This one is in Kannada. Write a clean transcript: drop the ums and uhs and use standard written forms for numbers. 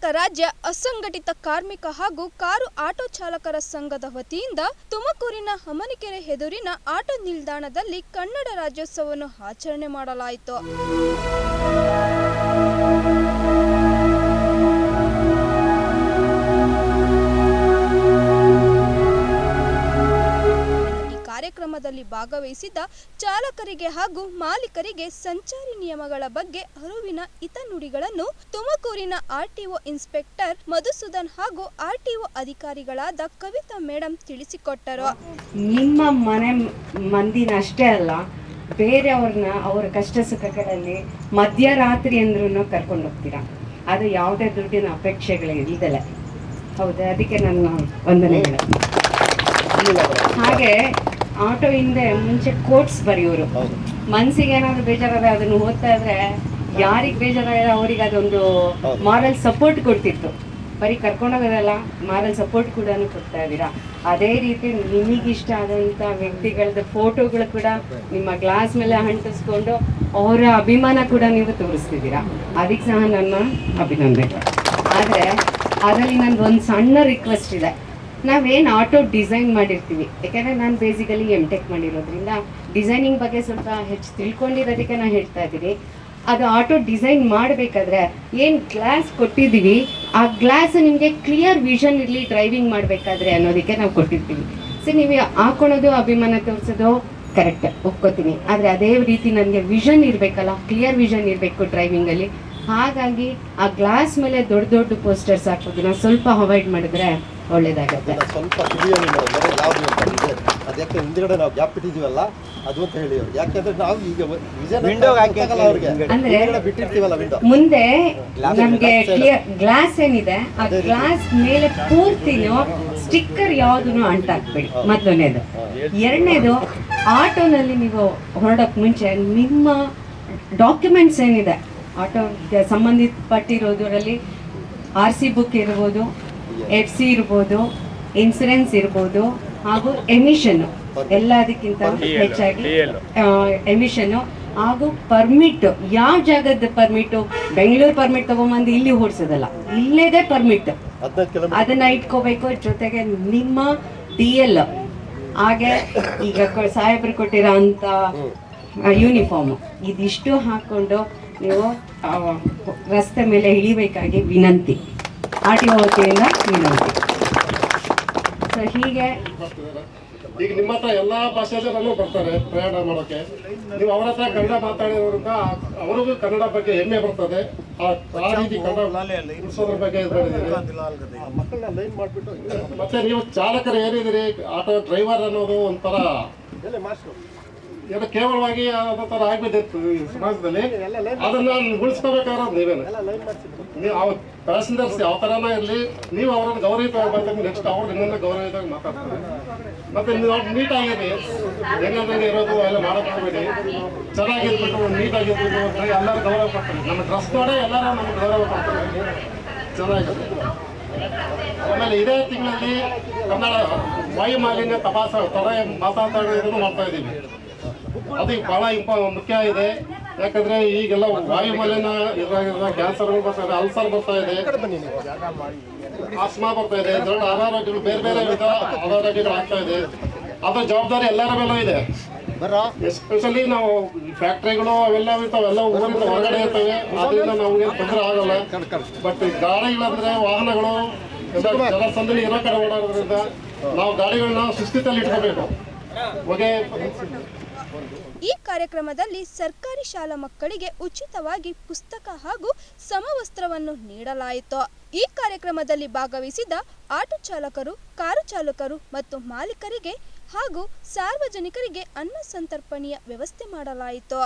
ಕರ್ನಾಟಕ ರಾಜ್ಯ ಅಸಂಘಟಿತ ಕಾರ್ಮಿಕ ಹಾಗೂ ಕಾರು ಆಟೋ ಚಾಲಕರ ಸಂಘದ ವತಿಯಿಂದ ತುಮಕೂರಿನ ಅಮನಿಕೆರೆ ಎದುರಿನ ಆಟೋ ನಿಲ್ದಾಣದಲ್ಲಿ ಕನ್ನಡ ರಾಜ್ಯೋತ್ಸವವನ್ನು ಆಚರಣೆ ಮಾಡಲಾಯಿತು. ಕಾರ್ಯಕ್ರಮದಲ್ಲಿ ಭಾಗವಹಿಸಿದ್ದ ಚಾಲಕರಿಗೆ ಹಾಗೂ ಮಾಲೀಕರಿಗೆ ಸಂಚಾರಿ ನಿಯಮಗಳ ಬಗ್ಗೆ ಅರಿವಿನ ಹಿತನುಡಿಗಳನ್ನು ತುಮಕೂರಿನ ಆರ್ಟಿಒ ಇನ್ಸ್ಪೆಕ್ಟರ್ ಮಧುಸೂದನ್ ಹಾಗೂ ಆರ್ಟಿಒ ಅಧಿಕಾರಿಗಳಾದ ಕವಿತಾ ಮೇಡಂ ತಿಳಿಸಿಕೊಟ್ಟರು. ನಿಮ್ಮ ಮನೆ ಮಂದಿನ ಅಷ್ಟೇ ಅಲ್ಲ, ಬೇರೆಯವ್ರನ್ನ ಅವರ ಕಷ್ಟ ಸುಖಗಳಲ್ಲಿ ಮಧ್ಯರಾತ್ರಿ ಅಂದ್ರೂ ಕರ್ಕೊಂಡು ಹೋಗ್ತೀರಾ. ಅದು ಯಾವುದೇ ದುಡ್ಡಿನ ಅಪೇಕ್ಷೆಗಳೇ ಇಲ್ದಲೆ. ಹೌದಾ? ಅದಕ್ಕೆ ನನ್ನ ವಂದನೆಗಳು. ಹಾಗೆ ಆಟೋ ಹಿಂದೆ ಮುಂಚೆ ಕೋಟ್ಸ್ ಬರೆಯೋರು, ಮನ್ಸಿಗೆ ಏನಾದ್ರು ಬೇಜಾರಾದ್ರೆ ಅದನ್ನು ಓದ್ತಾ ಇದ್ರೆ ಯಾರಿಗೆ ಬೇಜಾರಾಗ ಅವ್ರಿಗೆ ಅದೊಂದು ಮಾರಲ್ ಸಪೋರ್ಟ್ ಕೊಡ್ತಿತ್ತು. ಬರೀ ಕರ್ಕೊಂಡೋಗೋದಲ್ಲ, ಮಾರಲ್ ಸಪೋರ್ಟ್ ಕೂಡ ಕೊಡ್ತಾ ಇದ್ದೀರಾ. ಅದೇ ರೀತಿ ನಿಮಗಿಷ್ಟ ಆದಂಥ ವ್ಯಕ್ತಿಗಳದ್ದು ಫೋಟೋಗಳು ಕೂಡ ನಿಮ್ಮ ಗ್ಲಾಸ್ ಮೇಲೆ ಅಂಟಿಸ್ಕೊಂಡು ಅವರ ಅಭಿಮಾನ ಕೂಡ ನೀವು ತೋರಿಸ್ತಿದ್ದೀರಾ. ಅದಕ್ಕೆ ಸಹ ನನ್ನ ಅಭಿನಂದನೆ. ಆದರೆ ಅದರಲ್ಲಿ ನಂದು ಒಂದು ಸಣ್ಣ ರಿಕ್ವೆಸ್ಟ್ ಇದೆ. ನಾವೇನು ಆಟೋ ಡಿಸೈನ್ ಮಾಡಿರ್ತೀವಿ, ಯಾಕೆಂದರೆ ನಾನು ಬೇಸಿಕಲಿ M.Tech ಮಾಡಿರೋದ್ರಿಂದ ಡಿಸೈನಿಂಗ್ ಬಗ್ಗೆ ಸ್ವಲ್ಪ ಹೆಚ್ಚು ತಿಳ್ಕೊಂಡಿರೋದಕ್ಕೆ ನಾನು ಹೇಳ್ತಾ ಇದ್ದೀನಿ. ಅದು ಆಟೋ ಡಿಸೈನ್ ಮಾಡಬೇಕಾದ್ರೆ ಏನು ಗ್ಲಾಸ್ ಕೊಟ್ಟಿದ್ದೀವಿ, ಆ ಗ್ಲಾಸ್ ನಿಮಗೆ ಕ್ಲಿಯರ್ ವಿಷನ್ ಇರಲಿ ಡ್ರೈವಿಂಗ್ ಮಾಡಬೇಕಾದ್ರೆ ಅನ್ನೋದಕ್ಕೆ ನಾವು ಕೊಟ್ಟಿರ್ತೀವಿ. ಸೊ ನೀವು ಹಾಕೊಳೋದು ಅಭಿಮಾನ ತೋರಿಸೋದು ಕರೆಕ್ಟ್, ಒಪ್ಕೋತೀನಿ. ಆದರೆ ಅದೇ ರೀತಿ ನನಗೆ ವಿಷನ್ ಇರಬೇಕಲ್ಲ, ಕ್ಲಿಯರ್ ವಿಷನ್ ಇರಬೇಕು ಡ್ರೈವಿಂಗಲ್ಲಿ. ಹಾಗಾಗಿ ಆ ಗ್ಲಾಸ್ ಮೇಲೆ ದೊಡ್ಡ ದೊಡ್ಡ ಪೋಸ್ಟರ್ಸ್ ಹಾಕೋದನ್ನ ಸ್ವಲ್ಪ ಅವಾಯ್ಡ್ ಮಾಡಿದ್ರೆ ಒಳ್ಳೇದಾಗುತ್ತೆ. ಸ್ವಲ್ಪ ಅದಕ್ಕೆ ಹಿಂದ್ಗಡೆ ನಾವು ಗ್ಯಾಪ್ ಇಟ್ಟಿದ್ದೀವಲ್ಲ ಅದು ಅಂತ ಹೇಳಿ, ಯಾಕೆಂದ್ರೆ ನಾವು ಈಗ ಬಿಟ್ಟಿರ್ತೀವಲ್ಲ ವಿಂಡೋ ಮುಂದೆ ನಮ್ಗೆ ಗ್ಲಾಸ್ ಏನಿದೆ ಆ ಗ್ಲಾಸ್ ಮೇಲೆ ಪೂರ್ತಿನೂ ಸ್ಟಿಕ್ಕರ್ ಯಾವುದನ್ನು ಅಂಟಾಕ್ಬೇಡಿ, ಮೊದಲನೇದು. ಎರಡನೇದು, ಆಟೋನಲ್ಲಿ ನೀವು ಹೊರಡೋಕೆ ಮುಂಚೆ ನಿಮ್ಮ ಡಾಕ್ಯುಮೆಂಟ್ಸ್ ಏನಿದೆ ಆಟೋಗೆ ಸಂಬಂಧಪಟ್ಟಿರೋದರಲ್ಲಿ RC ಬುಕ್ ಇರ್ಬೋದು, FC ಇರ್ಬೋದು, ಇನ್ಸೂರೆನ್ಸ್ ಇರ್ಬೋದು, ಹಾಗೂ ಎಮಿಷನ್ನು, ಎಲ್ಲದಕ್ಕಿಂತ ಹೆಚ್ಚಾಗಿ ಎಮಿಷನ್ನು ಹಾಗೂ ಪರ್ಮಿಟ್. ಯಾವ ಜಾಗದ ಪರ್ಮಿಟು? ಬೆಂಗಳೂರು ಪರ್ಮಿಟ್ ತಗೊಂಬಂದು ಇಲ್ಲಿ ಓಡಿಸೋದಲ್ಲ, ಇಲ್ಲೇದೇ ಪರ್ಮಿಟ್, ಅದನ್ನ ಇಟ್ಕೋಬೇಕು. ಜೊತೆಗೆ ನಿಮ್ಮ DL, ಹಾಗೆ ಈಗ ಸಾಹೇಬರು ಕೊಟ್ಟಿರೋ ಅಂಥ ಯೂನಿಫಾರ್ಮು, ಇದಿಷ್ಟು ಹಾಕ್ಕೊಂಡು ನೀವು ರಸ್ತೆ ಮೇಲೆ ಇಳಿಬೇಕಾಗಿ ವಿನಂತಿ, RTO ವತಿಯಿಂದ ವಿನಂತಿ. ಸೊ ಹೀಗೆ ಈಗ ನಿಮ್ಮ ಹತ್ರ ಎಲ್ಲ ಭಾಷೆ ಜನರು ಬರ್ತಾರೆ ಪ್ರಯಾಣ ಮಾಡೋಕ್ಕೆ. ನೀವು ಅವ್ರ ಹತ್ರ ಕನ್ನಡ ಮಾತಾಡಿರೋದ್ರಿಂದ ಅವ್ರಿಗೂ ಕನ್ನಡ ಬಗ್ಗೆ ಹೆಮ್ಮೆ ಬರ್ತದೆ. ಆ ರೀತಿ ಕನ್ನಡ ಉಳಿಸೋದ್ರ ಬಗ್ಗೆ ಮತ್ತೆ ನೀವು ಚಾಲಕರು ಏನಿದ್ದೀರಿ, ಆಟೋ ಡ್ರೈವರ್ ಅನ್ನೋದು ಒಂಥರ ಏನೋ ಕೇವಲವಾಗಿ ಅದೋ ಥರ ಆಗ್ಬಿಟ್ಟಿತ್ತು ಸಮಾಜದಲ್ಲಿ. ಅದನ್ನ ಉಳಿಸ್ಕೋಬೇಕಾದ್ರೆ ನೀವೇನು, ನೀವು ಅವ್ರ ಪ್ಯಾಸೆಂಜರ್ಸ್ ಯಾವ ಥರನೇ ಇರಲಿ, ನೀವು ಅವ್ರನ್ನ ಗೌರವಿತವಾಗಿ ಬರ್ತಾರೆ. ನೆಕ್ಸ್ಟ್ ಅವ್ರು ನಿಮ್ಮನ್ನ ಗೌರವಿತವಾಗಿ ಮಾತಾಡ್ತಾರೆ. ಮತ್ತೆ ನೀವು ನೀಟಾಗಿರಿ, ಹೆಂಗಂದಂಗೆ ಇರೋದು ಎಲ್ಲ ಮಾಡೋಕ್ಕೋಗ್ಬೇಡಿ. ಚೆನ್ನಾಗಿರ್ಬಿಟ್ಟು ನೀಟಾಗಿರ್ಬಿಟ್ಟು ಎಲ್ಲರೂ ಗೌರವ ಕೊಡ್ತಾರೆ. ನಮ್ಮ ಡ್ರೆಸ್ ನೋಡೇ ಎಲ್ಲರೂ ನಮ್ಗೆ ಗೌರವ ಕೊಡ್ತಾರೆ. ಚೆನ್ನಾಗಿದೆ. ಆಮೇಲೆ ಇದೇ ತಿಂಗಳಲ್ಲಿ ಕನ್ನಡ ವಾಯು ಮಾಲಿನ್ಯ ತಡೆ ಮಾತಾಡೋದನ್ನು ಮಾಡ್ತಾ ಇದ್ದೀವಿ. ಅದು ಬಹಳ ಮುಖ್ಯ ಇದೆ. ಯಾಕಂದ್ರೆ ಈಗೆಲ್ಲ ವಾಯು ಮಾಲಿನ್ಯ ಇದ್ರಾಗಿರೋ ಕ್ಯಾನ್ಸರ್ಗಳು ಬರ್ತಾ ಇದೆ, ಅಲ್ಸರ್ ಬರ್ತಾ ಇದೆ, ಆಸ್ಮಾ ಬರ್ತಾ ಇದೆ, ದೊಡ್ಡ ಅನಾರೋಗ್ಯಗಳು, ಬೇರೆ ಬೇರೆ ವಿಧ ಅನಾರೋಗ್ಯಗಳು ಆಗ್ತಾ ಇದೆ. ಅದರ ಜವಾಬ್ದಾರಿ ಎಲ್ಲರ ಮೇಲೂ ಇದೆ. ಎಸ್ಪೆಷಲಿ ನಾವು ಫ್ಯಾಕ್ಟ್ರಿಗಳು ಅವೆಲ್ಲ ಇರ್ತಾವೆಲ್ಲ ಊರಿಂದ ಹೊರಗಡೆ ಇರ್ತವೆ, ಅದರಿಂದ ನಮಗೆ ತೊಂದರೆ ಆಗಲ್ಲ. ಬಟ್ ಗಾಡಿಗಳಂದ್ರೆ ವಾಹನಗಳು ಜನಸಂದಣಿ ಇರೋ ಕಡೆ ಓಡಾಡೋದ್ರಿಂದ ನಾವು ಗಾಡಿಗಳನ್ನ ಸುಸ್ಥಿತಿಯಲ್ಲಿ ಇಟ್ಕೋಬೇಕು. ಈ ಕಾರ್ಯಕ್ರಮದಲ್ಲಿ ಸರ್ಕಾರಿ ಶಾಲಾ ಮಕ್ಕಳಿಗೆ ಉಚಿತವಾಗಿ ಪುಸ್ತಕ ಹಾಗೂ ಸಮವಸ್ತ್ರವನ್ನು ನೀಡಲಾಯಿತು. ಈ ಕಾರ್ಯಕ್ರಮದಲ್ಲಿ ಭಾಗವಹಿಸಿದ ಆಟೋ ಚಾಲಕರು, ಕಾರು ಚಾಲಕರು ಮತ್ತು ಮಾಲೀಕರಿಗೆ ಹಾಗೂ ಸಾರ್ವಜನಿಕರಿಗೆ ಅನ್ನ ಸಂತರ್ಪಣೆಯ ವ್ಯವಸ್ಥೆ ಮಾಡಲಾಯಿತು.